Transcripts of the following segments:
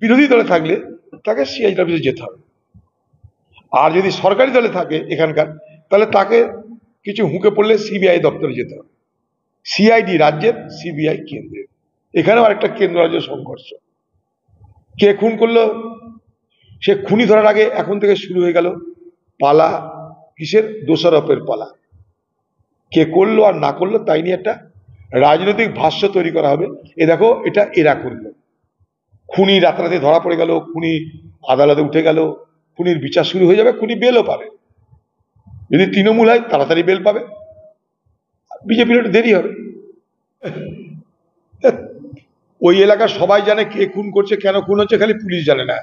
বিরোধী দলে থাকলে তাকে সিআইডি অফিসে যেতে হবে। আর যদি সরকারি দলে থাকে এখানকার, তাহলে তাকে কিছু হুঁকে পড়লে সিবিআই দপ্তরে যেতে হবে। সিআইডি রাজ্যের, সিবিআই কেন্দ্রের। এখানেও আরেকটা কেন্দ্র রাজ্য সংঘর্ষ। কে খুন করলো, সে খুনি ধরার আগে এখন থেকে শুরু হয়ে গেল পালা। কিসের? দোষারোপের পালা। কে করলো আর না করলো তাই নিয়ে একটা রাজনৈতিক ভাষ্য তৈরি করা হবে। এ দেখো, এটা এরা করলো। খুনি রাতারাতি ধরা পড়ে গেল, খুনি আদালতে উঠে গেল, খুনির বিচার শুরু হয়ে যাবে, খুনি বেলও পাবে। যদি তৃণমূল হয় তাড়াতাড়ি বেল পাবে, বিজেপির একটু দেরি হবে। ওই এলাকার সবাই জানে কে খুন করছে, কেন খুন হচ্ছে, খালি পুলিশ জানে না।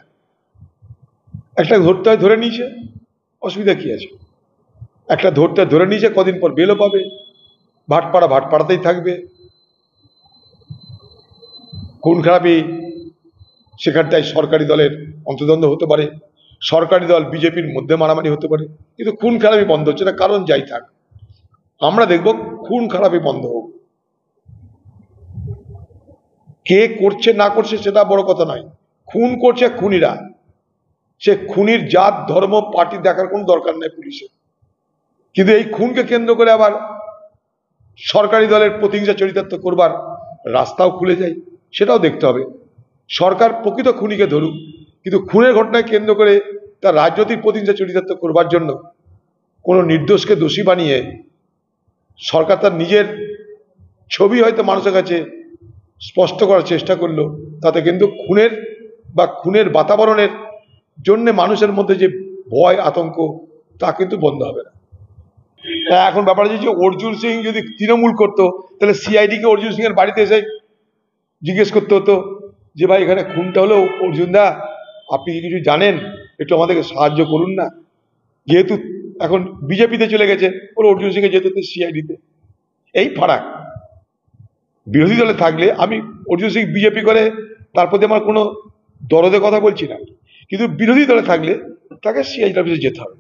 একটা ধরতে হয়, ধরে নিয়েছে, অসুবিধা কি আছে? একটা ধরতে ধরে নিয়েছে, কদিন পর বেলও পাবে, ভাটপাড়াতেই থাকবে। খুন খারাপি সেখানটায় সরকারি দলের অন্তর্দ্বন্দ্ব হতে পারে, সরকারি দল বিজেপির মধ্যে মারামারি হতে পারে, কিন্তু খুন খারাপি বন্ধ হচ্ছে না। কারণ যাই থাক, আমরা দেখব খুন খারাপি বন্ধ হোক। কে করছে না করছে সেটা বড় কথা নয়, খুন করছে খুনিরা। সে খুনির জাত ধর্ম পার্টি দেখার কোনো দরকার নেই পুলিশের। কিন্তু এই খুনকে কেন্দ্র করে আবার সরকারি দলের প্রতিহিংসা চরিতার্থ করবার রাস্তাও খুলে যায়, সেটাও দেখতে হবে। সরকার প্রকৃত খুনিকে ধরুক, কিন্তু খুনের ঘটনায় কেন্দ্র করে তার রাজনৈতিক প্রতিহিংসা চরিতার্থ করবার জন্য কোনো নির্দোষকে দোষী বানিয়ে সরকার তার নিজের ছবি হয়তো মানুষের কাছে স্পষ্ট করার চেষ্টা করলো, তাতে কিন্তু খুনের বা খুনের বাতাবরণের জন্য মানুষের মধ্যে যে ভয় আতঙ্ক, তা কিন্তু বন্ধ হবে না। এখন ব্যাপার যে অর্জুন সিং যদি তৃণমূল করতো, তাহলে সিআইডি কে অর্জুন সিং এর বাড়িতে এসে জিজ্ঞেস করতে হতো যে ভাই এখানে খুনটা হলো, অর্জুন দা আপনি কি কিছু জানেন, একটু আমাদেরকে সাহায্য করুন না। যেহেতু এখন বিজেপিতে চলে গেছে, ওর অর্জুন সিং এ যেতে হতো সিআইডিতে। এই ফারাক। বিরোধী দলে থাকলে, আমি অর্জুন সিং বিজেপি করে তার প্রতি আমার কোনো দরদে কথা বলছি না, কিন্তু বিরোধী দলে থাকলে তাকে সিআইডি অফিসে যেতে হবে।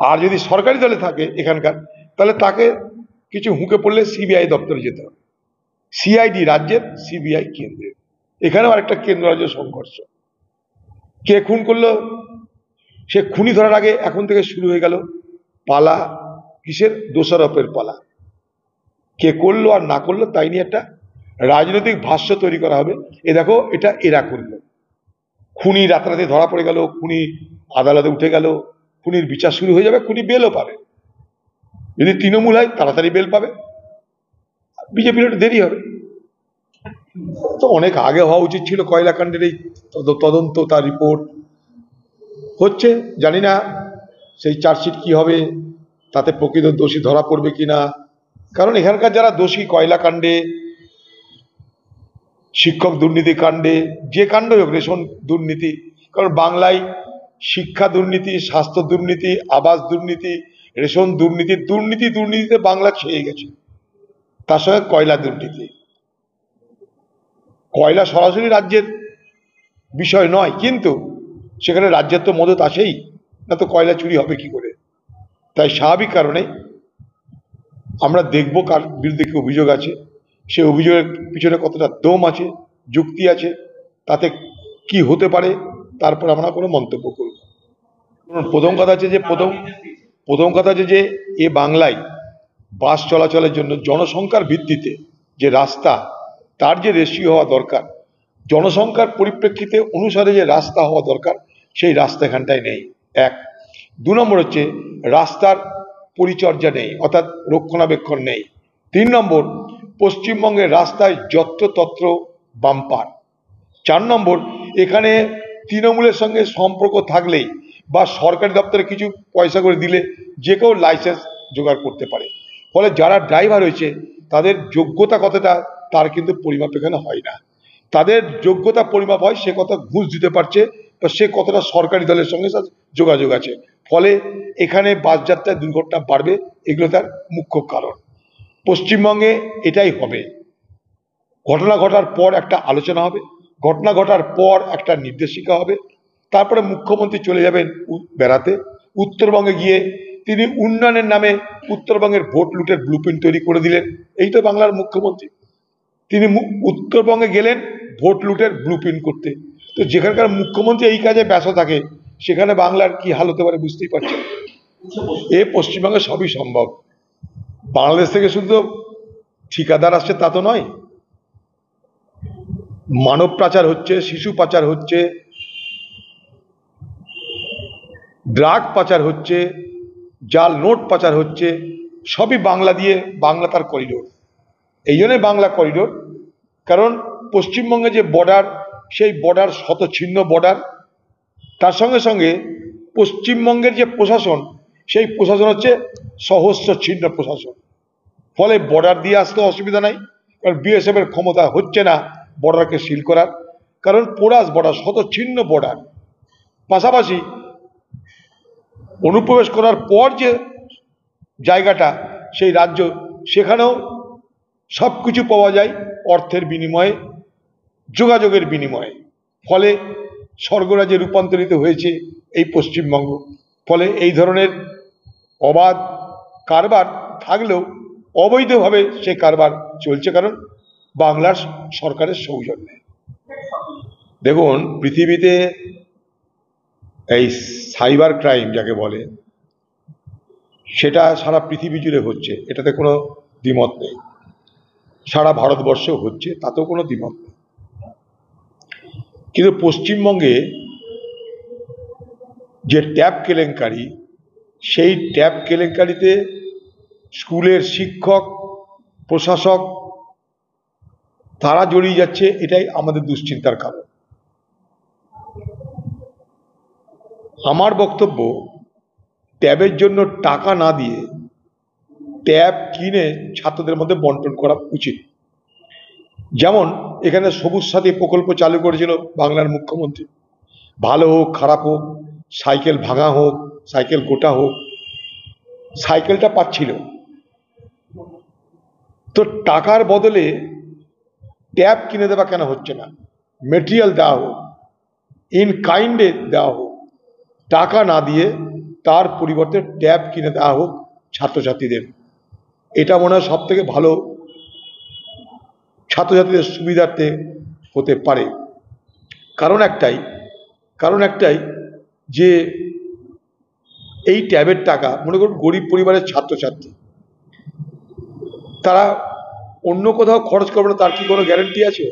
আর যদি সরকারি দলে থাকে এখানকার, তাহলে তাকে কিছু হুঁকে পড়লে সিবিআই দপ্তরে যেতে হবে। সিআইডি রাজ্যের, সিবিআই কেন্দ্রের। এখানেও আরেকটা কেন্দ্র রাজ্য সংঘর্ষ। কে খুন করলো, সে খুনি ধরার আগে এখন থেকে শুরু হয়ে গেল পালা। কিসের? দোষারোপের পালা। কে করলো আর না করলো তাই নিয়ে একটা রাজনৈতিক ভাষ্য তৈরি করা হবে। এ দেখো, এটা এরা করলো। খুনি রাতারাতি ধরা পড়ে গেল, খুনি আদালতে উঠে গেল, খুনির বিচার শুরু হয়ে যাবে, খুনি বেলও পাবে। যদি তৃণমূল হয় তাড়াতাড়ি বেল পাবে, বিজেপির একটু দেরি হবে। তো অনেক আগে হওয়া উচিত ছিল কয়লাকাণ্ডের এই তদন্ত, তার রিপোর্ট হচ্ছে, জানি না সেই চার্জশিট কি হবে, তাতে প্রকৃত দোষী ধরা পড়বে কিনা। কারণ এখানকার যারা দোষী কয়লাকাণ্ডে, শিক্ষক দুর্নীতি কাণ্ডে, যে কাণ্ড হোক, রেশন দুর্নীতি, কারণ বাংলায় শিক্ষা দুর্নীতি, স্বাস্থ্য দুর্নীতি, আবাস দুর্নীতি, রেশন দুর্নীতি, দুর্নীতিতে বাংলা ছেয়ে গেছে। তার সঙ্গে কয়লা দুর্নীতি। কয়লা সরাসরি রাজ্যের বিষয় নয়, কিন্তু সেখানে রাজ্যের তো মদত আসেই, না তো কয়লা চুরি হবে কি করে। তাই স্বাভাবিক কারণে আমরা দেখব কার বিরুদ্ধে কি অভিযোগ আছে, সে অভিযোগের পিছনে কতটা দম আছে, যুক্তি আছে, তাতে কি হতে পারে, তারপর আমরা কোনো মন্তব্য করব। প্রথম কথা আছে যে এ বাংলায় বাস চলাচলের জন্য জনসংখ্যার ভিত্তিতে যে রাস্তা, তার যে রেশিও হওয়া দরকার, জনসংখ্যার পরিপ্রেক্ষিতে অনুসারে যে রাস্তা হওয়া দরকার, সেই রাস্তা এখানটায় নেই। এক। দু নম্বর হচ্ছে রাস্তার পরিচর্যা নেই, অর্থাৎ রক্ষণাবেক্ষণ নেই। 3 নম্বর, পশ্চিমবঙ্গের রাস্তায় যত্রতত্র বাম্পার। 4 নম্বর, এখানে তৃণমূলের সঙ্গে সম্পর্ক থাকলেই বা সরকারি দপ্তরে কিছু পয়সা করে দিলে যে কেউ লাইসেন্স জোগাড় করতে পারে। ফলে যারা ড্রাইভার হয়েছে তাদের যোগ্যতা কতটা, তার কিন্তু পরিমাপ এখানে হয় না। তাদের যোগ্যতা পরিমাপ হয় সে কত ঘুষ দিতে পারছে বা সে কতটা সরকারি দলের সঙ্গে যোগাযোগ আছে। ফলে এখানে বাস যাত্রায় দুর্ঘটনা বাড়বে, এগুলো তার মুখ্য কারণ। পশ্চিমবঙ্গে এটাই হবে। ঘটনা ঘটার পর একটা আলোচনা হবে, ঘটনা ঘটার পর একটা নির্দেশিকা হবে, তারপরে মুখ্যমন্ত্রী চলে যাবেন বেড়াতে। উত্তরবঙ্গে গিয়ে তিনি উন্নয়নের নামে উত্তরবঙ্গের ভোট লুটের ব্লুপ্রিন্ট তৈরি করে দিলেন। এই তো বাংলার মুখ্যমন্ত্রী। তিনি উত্তরবঙ্গে গেলেন ভোট লুটের ব্লুপ্রিন্ট করতে। তো যেখানকার মুখ্যমন্ত্রী এই কাজে ব্যস্ত থাকে সেখানে বাংলার কি হাল হতে পারে বুঝতেই পারছেন। এ পশ্চিমবঙ্গে সবই সম্ভব। বাংলাদেশ থেকে শুধু ঠিকাদার আসছে তা তো নয়, মানব পাচার হচ্ছে, শিশু পাচার হচ্ছে, ড্রাগ পাচার হচ্ছে, জাল নোট পাচার হচ্ছে, সবই বাংলা দিয়ে, বাংলা তার করিডোর। এই জন্যই বাংলা করিডোর, কারণ পশ্চিমবঙ্গে যে বর্ডার, সেই বর্ডার শতচ্ছিন্ন বর্ডার, তার সঙ্গে সঙ্গে পশ্চিমবঙ্গের যে প্রশাসন, সেই প্রশাসন হচ্ছে সহস্র ছিন্ন প্রশাসন। ফলে বর্ডার দিয়ে আসতে অসুবিধা নাই, কারণ বিএসএফ এর ক্ষমতা হচ্ছে না বর্ডারকে সিল করার, কারণ পোরাস বর্ডার, শতচ্ছিন্ন বর্ডার। পাশাপাশি অনুপ্রবেশ করার পর যে জায়গাটা, সেই রাজ্য, সেখানেও সব কিছু পাওয়া যায় অর্থের বিনিময়ে, যোগাযোগের বিনিময়ে। ফলে স্বর্গরাজ্যে রূপান্তরিত হয়েছে এই পশ্চিমবঙ্গ। ফলে এই ধরনের অবাধ কারবার থাকলেও অবৈধভাবে সে কারবার চলছে, কারণ বাংলার সরকারের সৌজন্যে। দেখুন, পৃথিবীতে এই সাইবার ক্রাইম যাকে বলে, সেটা সারা পৃথিবী জুড়ে হচ্ছে, এটাতে কোনো দ্বিমত নেই। সারা ভারতবর্ষেও হচ্ছে, তাতেও কোনো দ্বিমত নেই। কিন্তু পশ্চিমবঙ্গে যে ট্যাব কেলেঙ্কারি, সেই ট্যাব কেলেঙ্কারিতে স্কুলের শিক্ষক, প্রশাসক তারা জড়িয়ে যাচ্ছে, এটাই আমাদের দুশ্চিন্তার কারণ। আমার বক্তব্য, ট্যাবের জন্য টাকা না দিয়ে ট্যাব কিনে ছাত্রদের মধ্যে বন্টন করা উচিত। যেমন এখানে সবুজ সাথী প্রকল্প চালু করেছিল বাংলার মুখ্যমন্ত্রী। ভালো হোক খারাপ হোক, সাইকেল ভাঙা হোক, সাইকেল গোটা হোক, সাইকেলটা পাচ্ছিল। তো টাকার বদলে ট্যাব কিনে দেওয়া কেন হচ্ছে না? মেটেরিয়াল দেওয়া হোক, ইন কাইন্ডে দেওয়া হোক, টাকা না দিয়ে তার পরিবর্তে ট্যাব কিনে দেওয়া হোক ছাত্রছাত্রীদের। এটা মনে হয় সব থেকে ভালো, ছাত্রছাত্রীদের সুবিধার্থে হতে পারে। কারণ একটাই যে এই ট্যাবের টাকা, মনে করুন গরিব পরিবারের ছাত্রছাত্রী, তারা অন্য কোথাও খরচ করবে না, তার কি কোনো গ্যারান্টি আছে?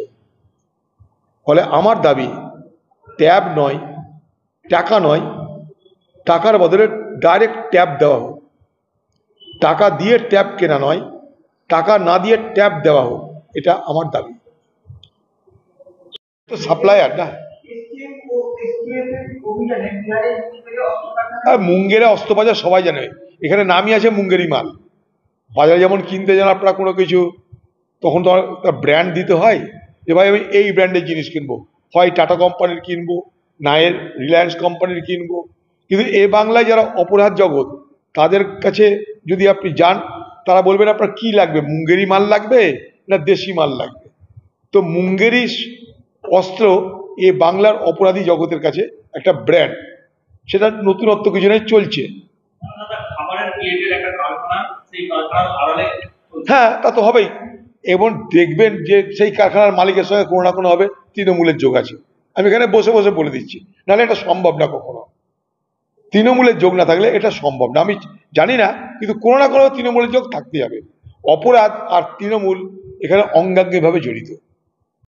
ফলে আমার দাবি, ট্যাব নয়, টাকা নয়, টাকার বদলে ডাইরেক্ট ট্যাব দেওয়া হোক। টাকা দিয়ে ট্যাব কেনা নয়, টাকা না দিয়ে ট্যাব দেওয়া হোক, এটা আমার দাবি। তো সাপ্লায়ার না, মুঙ্গেরে অস্ত্রবাজার সবাই জানে, এখানে নামই আছে মুঙ্গেরি মাল। বাজারে যেমন কিনতে যান আপনারা কোনো কিছু, তখন তো ব্র্যান্ড দিতে হয়, যে ভাই আমি এই ব্র্যান্ডের জিনিস কিনবো, হয় টাটা কোম্পানির কিনবো, না এর রিলায়েন্স কোম্পানির কিনবো। কিন্তু এ বাংলায় যারা অপরাধ জগৎ, তাদের কাছে যদি আপনি যান, তারা বলবেন আপনার কি লাগবে, মুঙ্গেরি মাল লাগবে না দেশি মাল লাগবে। তো মুঙ্গেরি অস্ত্র এ বাংলার অপরাধী জগতের কাছে একটা ব্র্যান্ড, সেটা নতুনত্ব কিছু নেই, চলছে। হ্যাঁ, তা তো হবেই। এবং দেখবেন যে সেই কারখানার মালিকের সঙ্গে কোনো না কোনো হবে তৃণমূলের যোগ আছে। আমি এখানে বসে বসে বলে দিচ্ছি, নাহলে এটা সম্ভব না কখনো। তৃণমূলের যোগ না থাকলে এটা সম্ভব না। আমি জানি না, কিন্তু কোনো না কোনো তৃণমূলের যোগ থাকতেই হবে। অপরাধ আর তৃণমূল এখানে অঙ্গাঙ্গিভাবে জড়িত।